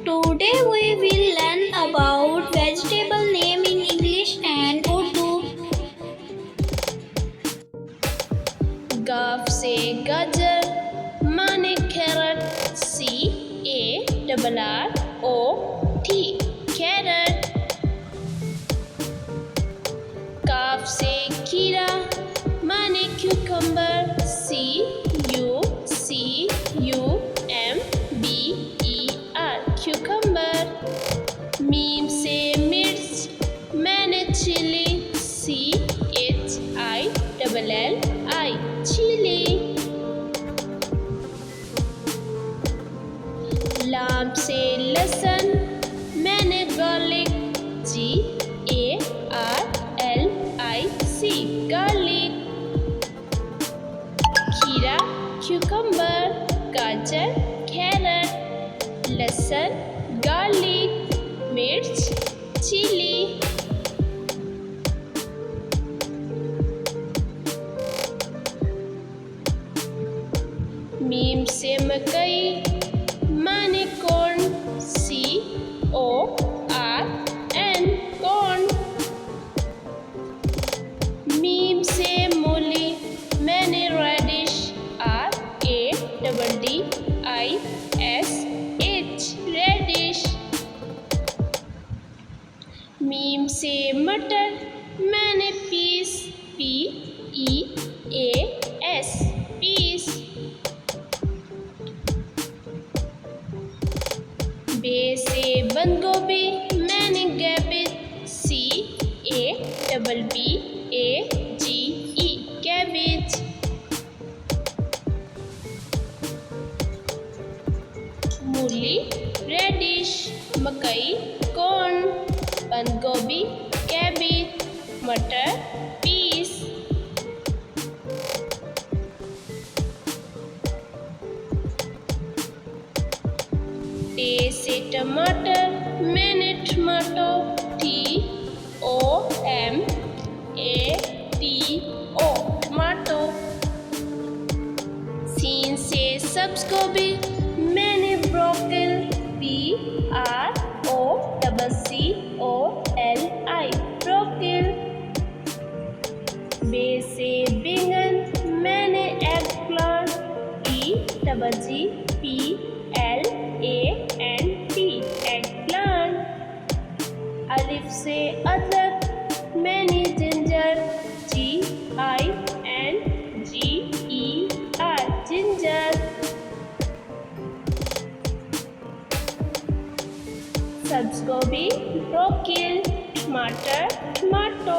Today we will learn about vegetable name in English and Urdu. गाफ से गाजर, माने carrot, CARROT carrot. काफ से खीरा, माने क्यूकम्बर, CUCUMBER क्यूकम्बर। मीम से मिर्च, मैंने चिली, CHILLI चिली। लाम से लहसुन, मैंने गार्लिक, GARLIC गार्लिक। खीरा, क्यूकम्बर, गाजर, कैरट, लहसुन, गार्लिक, मिर्च, चिली। मीम से मकई, माने कॉर्न, CORN कॉर्न। मीम से मूली, मैंने रेडिश, RADDISH रेडिश। मीम से मटर, मैंने पीस, PEAS पीस। बे से बंद गोभी, मैंने कैबेज, CABBAGE कैबेज। मूली, रेडिश, मकई, कॉर्न, बंद गोभी, कैबेज, मटर, पीस। टे से टमाटर, मैंने टमाटो, TOMATO टमाटो। सीन से सब्ज गोभी, मैंने ब्रोकली, BROCCOLI ब्रोकली। बे से बैंगन, मैंने एगप्लांट, EGGPLANT एगप्लांट। अलिफ से अदरक, मैंने जिंजर, GINGER जिंजर। सब्ज गोभी, ब्रोकली, टमाटर, टमाटो।